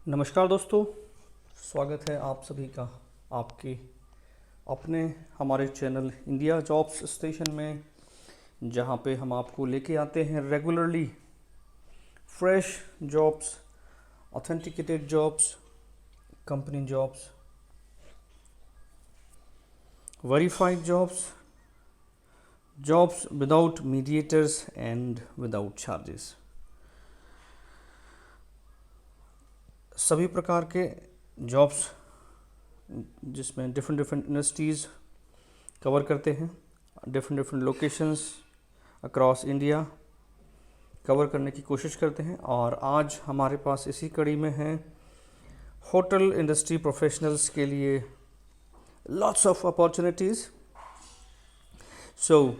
नमस्कार दोस्तों, स्वागत है आप सभी का आपके अपने हमारे चैनल इंडिया जॉब्स स्टेशन में, जहां पे हम आपको लेके आते हैं regularly fresh jobs, authenticated jobs, company jobs, verified jobs, jobs without mediators and without charges. सभी प्रकार के जॉब्स जिसमें डिफरेंट डिफरेंट इंडस्ट्रीज़ कवर करते हैं, different different locations across India cover करने की कोशिश करते हैं। और आज हमारे पास इसी कड़ी में है होटल इंडस्ट्री प्रोफेशनल्स के लिए lots of opportunities. So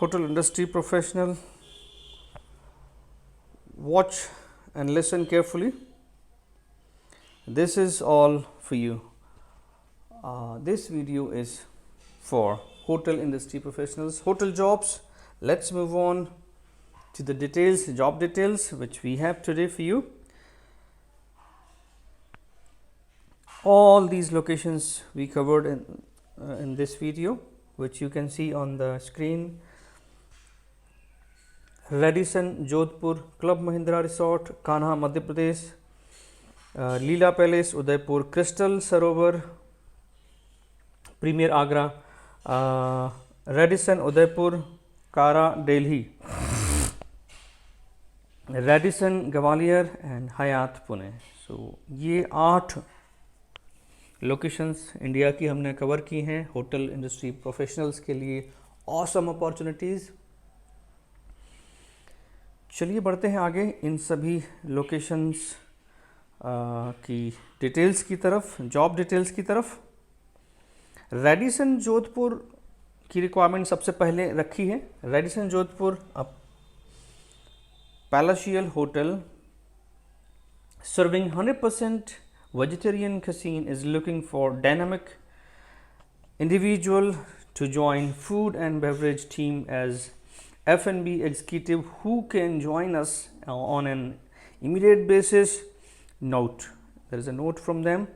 hotel industry professional, watch and listen carefully. This is all for you. This video is for hotel industry professionals, hotel jobs. Let's move on to the details, job details which we have today for you. All these locations we covered in this video, which you can see on the screen. Radisson Jodhpur, club Mahindra resort Kanha Madhya Pradesh, Leela palace Udaipur, crystal Sarovar premiere Agra, Radisson Udaipur कारा Delhi, Radisson Gwalior and हयात पुणे। सो ये 8 locations India की हमने cover की हैं hotel industry professionals के लिए। Awesome opportunities. चलिए बढ़ते हैं आगे इन सभी लोकेशंस की डिटेल्स की तरफ, जॉब डिटेल्स की तरफ। रेडिसन जोधपुर की रिक्वायरमेंट सबसे पहले रखी है। Radisson Jodhpur palatial hotel serving 100% vegetarian cuisine is looking for dynamic individual to join food and beverage team as F&B executive who can join us on an immediate basis. Note, there is a note from them.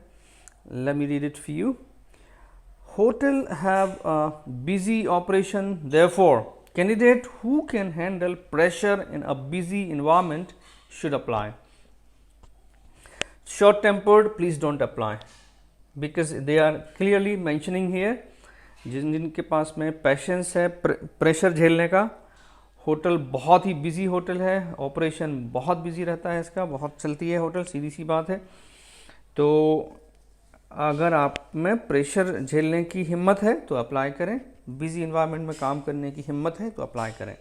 Let me read it for you. Hotel have a busy operation, therefore candidate who can handle pressure in a busy environment should apply. Short tempered, please don't apply, because they are clearly mentioning here जिनके पास में patience है pressure झेलने का। Hotel बहुत ही busy hotel है, operation बहुत busy रहता है, इसका बहुत चलती है होटल, सीधी सी बात है। तो अगर आप में प्रेशर झेलने की हिम्मत है तो अप्लाई करें, बिजी इन्वायरमेंट में काम करने की हिम्मत है तो अप्लाई करें।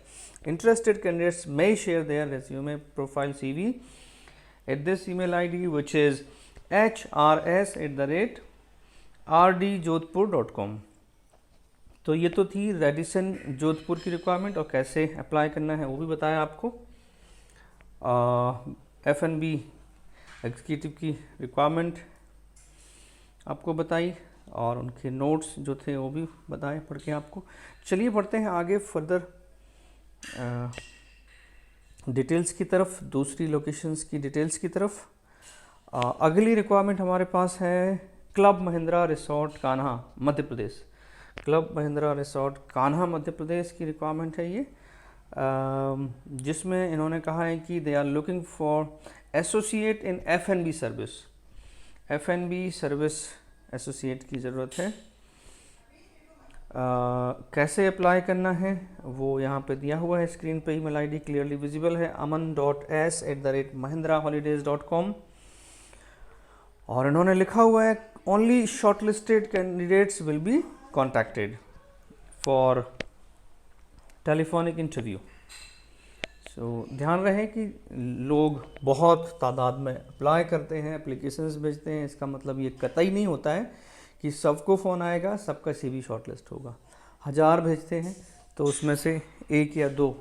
Interested candidates may share their resume profile CV at this email ID which is hrs@rdjodhpur.com। तो ये तो थी रेडिसन जोधपुर की रिक्वायरमेंट, और कैसे अप्लाई करना है वो भी बताया आपको। F&B एग्जीक्यूटिव की रिक्वायरमेंट आपको बताई, और उनके नोट्स जो थे वो भी बताए पढ़ के आपको। चलिए बढ़ते हैं आगे फर्दर डिटेल्स की तरफ, दूसरी लोकेशंस की डिटेल्स की तरफ। अगली रिक्वायरमेंट हमारे पास है Club Mahindra resort Kanha Madhya Pradesh. Club Mahindra resort Kanha Madhya Pradesh की रिक्वायरमेंट है ये, जिसमें इन्होंने कहा है कि they are looking for associate in F&B service. F&B service associate की ज़रूरत है। कैसे अप्लाई करना है वो यहाँ पे दिया हुआ है स्क्रीन पे, ईमेल ID क्लियरली विजिबल है aman.s@mahindra-holidays.com। और इन्होंने लिखा हुआ है only shortlisted candidates will be contacted for telephonic interview. So ध्यान रहे कि लोग बहुत तादाद में अप्लाई करते हैं, एप्लीकेशंस भेजते हैं, इसका मतलब ये कतई नहीं होता है कि सबको फ़ोन आएगा, सबका CV शॉर्टलिस्ट होगा। 1000 भेजते हैं तो उसमें से 1 या 2,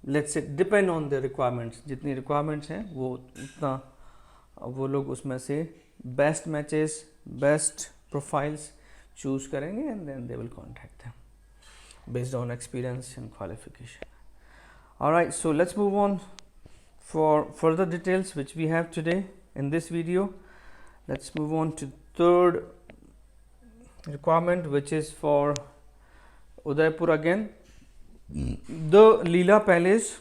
let's say depend on the requirements, जितनी रिक्वायरमेंट्स हैं वो उतना वो लोग उसमें से best matches, best profiles choose करेंगे and then they will contact them based on experience and qualification. Alright, so let's move on For further details which we have today in this video, let's move on to third requirement, which is for Udaipur again. The Leela Palace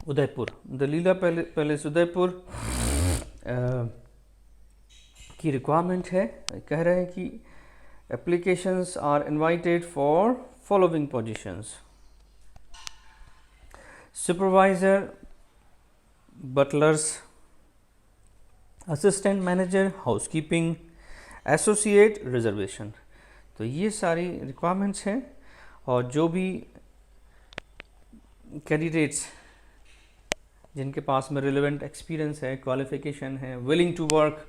Udaipur. The Leela Palace Udaipur की requirement है, कह रहे हैं कि applications are invited for following positions: supervisor, butlers, assistant manager, housekeeping, associate, reservation. तो ये सारी requirements हैं, और जो भी कैंडिडेट्स जिनके पास में रिलेवेंट एक्सपीरियंस है, क्वालिफिकेशन है, willing to work,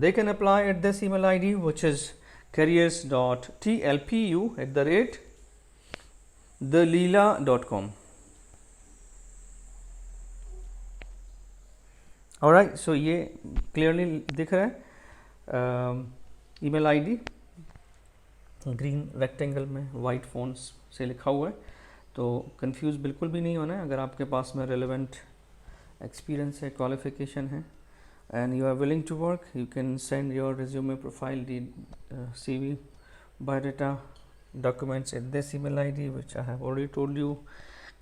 they can apply at this email ID, which is careers.tlpu@theleela.com. Alright, so ये क्लियरली दिख रहा है ईमेल आईडी, ग्रीन रेक्टेंगल में वाइट फॉन्ट्स से लिखा हुआ है, तो कंफ्यूज बिल्कुल भी नहीं होना है. अगर आपके पास में रिलेवेंट एक्सपीरियंस है, क्वालिफिकेशन है, and you are willing to work, you can send your resume, profile, CV, biodata, documents at this email ID, which I have already told you,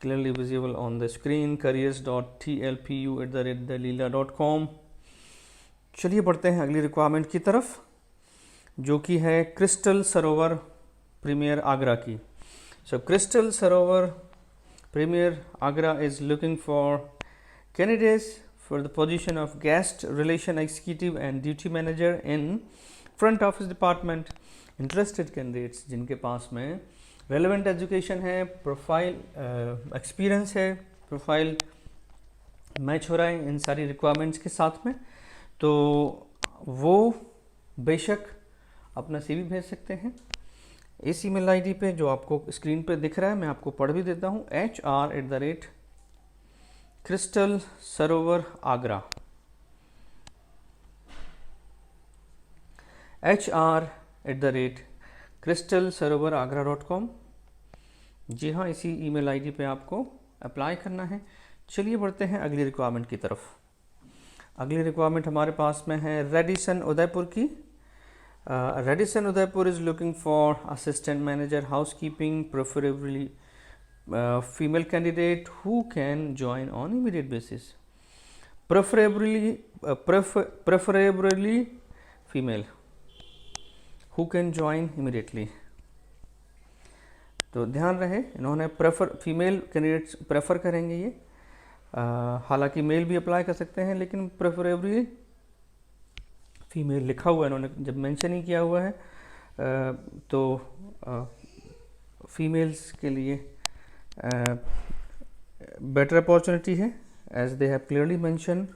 clearly visible on the screen, careers.tlpu@theleela.com. चलिए बढ़ते हैं अगली requirement की तरफ, जो कि है crystal सरोवर premiere Agra की. So Crystal Sarovar Premier Agra is looking for candidates for the position of guest relation executive and duty manager in front office department. Interested candidates जिनके पास में relevant education है, प्रोफाइल एक्सपीरियंस है, profile match हो रहा है इन सारी requirements के साथ में, तो वो बेशक अपना CV भेज सकते हैं इस ईमेल आईडी पे जो आपको स्क्रीन पे दिख रहा है. मैं आपको पढ़ भी देता हूँ: HR@Crystal Sarovar Agra, HR@crystalsarovar.agra.com. जी हाँ, इसी ईमेल आईडी पे आपको अप्लाई करना है. चलिए बढ़ते हैं अगली रिक्वायरमेंट की तरफ. अगली रिक्वायरमेंट हमारे पास में है रेडिसन उदयपुर की. Radisson Udaipur is looking for assistant manager housekeeping, preferably female candidate who can join on immediate basis. Preferably female who can join immediately. तो ध्यान रहे, इन्होंने फीमेल कैंडिडेट्स प्रेफर करेंगे ये. हालांकि मेल भी अप्लाई कर सकते हैं, लेकिन प्रेफरेबली फीमेल लिखा हुआ है, इन्होंने जब मेंशन ही किया हुआ है, तो फीमेल्स के लिए बेटर अपॉर्चुनिटी है, as they have clearly mention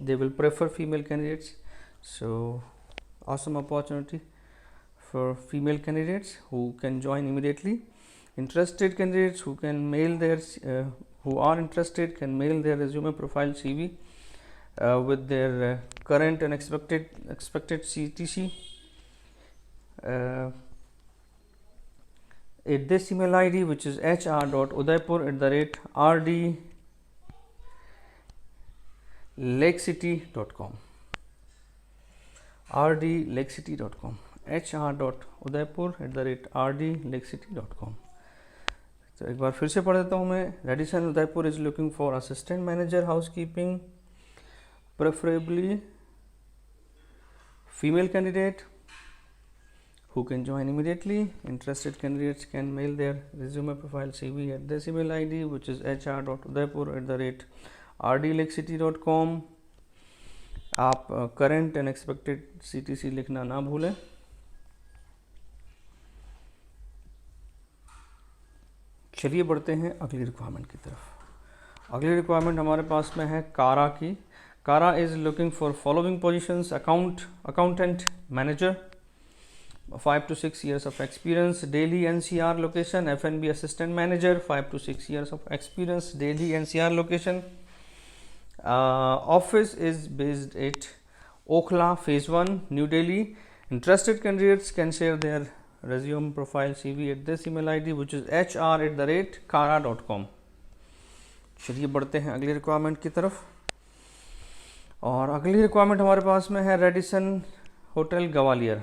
they will prefer female candidates. So awesome opportunity for female candidates who can join immediately. Interested candidates who can mail their who are interested can mail their resume, profile, CV with their current and expected CTC at this email ID, which is hr.udaipur@rdlakecity.com. rdlakecity.com. hr.udaipur@rdlakecity.com. तो एक बार फिर से पढ़ देता हूँ मैं. Radisson Udaipur is looking for assistant manager housekeeping, preferably female candidate who can join immediately. Interested candidates can mail their resume, profile, CV at this email ID, which is hr.udaipur@rdlakecity.com. आप current and expected CTC लिखना ना भूलें. चलिए बढ़ते हैं अगली requirement की तरफ. अगली रिक्वायरमेंट हमारे पास में है कारा की. Kara is looking for following positions: accountant manager, 5 to 6 years of experience, Delhi NCR location. F&B assistant manager, 5 to 6 years of experience, Delhi NCR location. Office is based at Okhla Phase 1, New Delhi. Interested candidates can share their resume, profile, CV at this email ID, which is hr@kara.com. चलिए बढ़ते हैं अगली requirement की तरफ। और अगली requirement हमारे पास में है Radisson hotel Gwalior.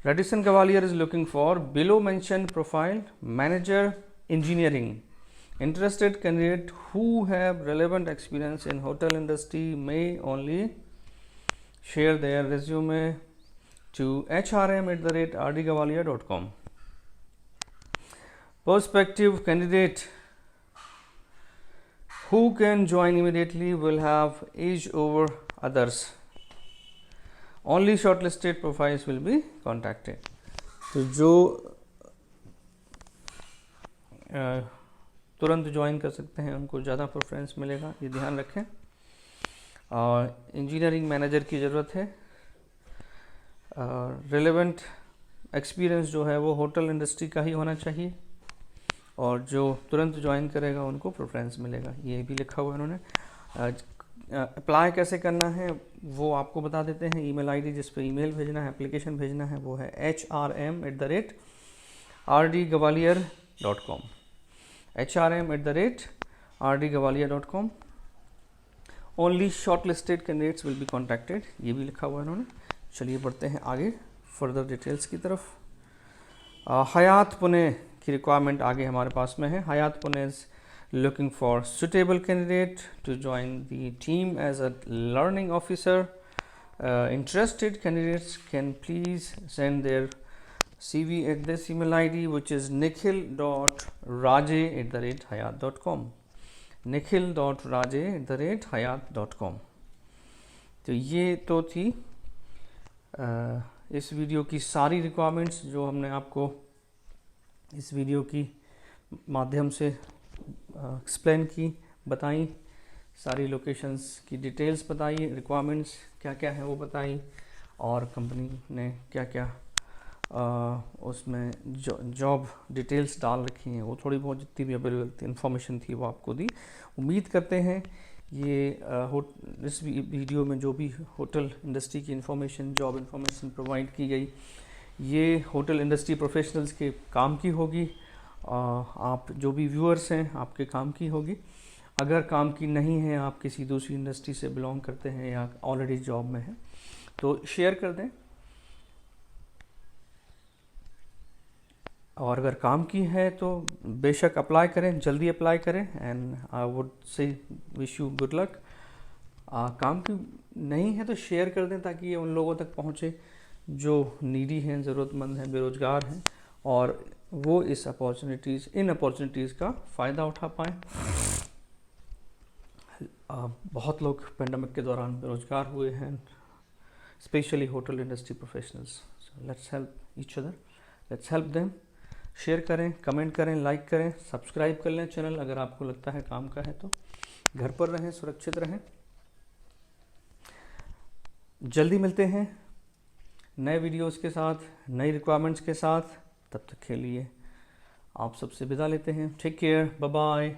Radisson Gwalior is looking for below mention profile manager engineering. Interested candidate who have relevant experience in hotel industry may only share their resume to hrm@rdgavalia.com. Prospective candidate who can join immediately will have edge over others. Only shortlisted profiles will be contacted. तो जो तुरंत join कर सकते हैं उनको ज़्यादा preference मिलेगा, ये ध्यान रखें। और इंजीनियरिंग मैनेजर की ज़रूरत है। रिलेवेंट एक्सपीरियंस जो है वो होटल इंडस्ट्री का ही होना चाहिए, और जो तुरंत ज्वाइन करेगा उनको प्रेफरेंस मिलेगा, ये भी लिखा हुआ है उन्होंने। अप्लाई कैसे करना है वो आपको बता देते हैं। ईमेल आईडी जिस पे ईमेल भेजना है, एप्लीकेशन भेजना है, वो है hrm@rdgavalia.com hrm@rdgavalia.com. Only shortlisted candidates will be contacted, ये भी लिखा हुआ है उन्होंने। चलिए बढ़ते हैं आगे फर्दर डिटेल्स की तरफ। हयात पुणे की रिक्वायरमेंट आगे हमारे पास में है। Hyatt Pune is looking for suitable candidate to join the team as a learning officer. Interested candidates can please send their CV at this email ID, which is nikhil.raje@hayat.com. nikhil.raje@hayat.com. तो ये तो थी इस वीडियो की सारी रिक्वायरमेंट्स जो हमने आपको इस वीडियो की माध्यम से एक्सप्लेन की, बताई। सारी लोकेशंस की डिटेल्स बताई, रिक्वायरमेंट्स क्या क्या है वो बताई, और कंपनी ने क्या क्या उसमें जॉब डिटेल्स डाल रखी हैं, वो थोड़ी बहुत जितनी भी अवेलेबल इन्फॉर्मेशन थी वो आपको दी। उम्मीद करते हैं ये इस वीडियो में जो भी होटल इंडस्ट्री की इन्फॉर्मेशन, जॉब इन्फॉर्मेशन प्रोवाइड की गई, ये होटल इंडस्ट्री प्रोफेशनल्स के काम की होगी। आप जो भी व्यूअर्स हैं आपके काम की होगी। अगर काम की नहीं है, आप किसी दूसरी इंडस्ट्री से बिलोंग करते हैं या ऑलरेडी जॉब में हैं, तो शेयर कर दें। और अगर काम की है तो बेशक अप्लाई करें, जल्दी अप्लाई करें। And I would say wish you good luck. काम की नहीं है तो शेयर कर दें ताकि ये उन लोगों तक पहुँचे जो नीडी हैं, ज़रूरतमंद हैं, बेरोज़गार हैं, और वो इन अपॉर्चुनिटीज़ का फ़ायदा उठा पाएँ। बहुत लोग पेंडेमिक के दौरान बेरोज़गार हुए हैं, specially hotel industry professionals. So let's help each other, let's help them. Share करें, कमेंट करें, लाइक करें, सब्सक्राइब कर लें चैनल अगर आपको लगता है काम का है तो। घर पर रहें, सुरक्षित रहें। जल्दी मिलते हैं नए वीडियोस के साथ, नई रिक्वायरमेंट्स के साथ। तब तक के लिए आप सबसे विदा लेते हैं। Take care, bye bye.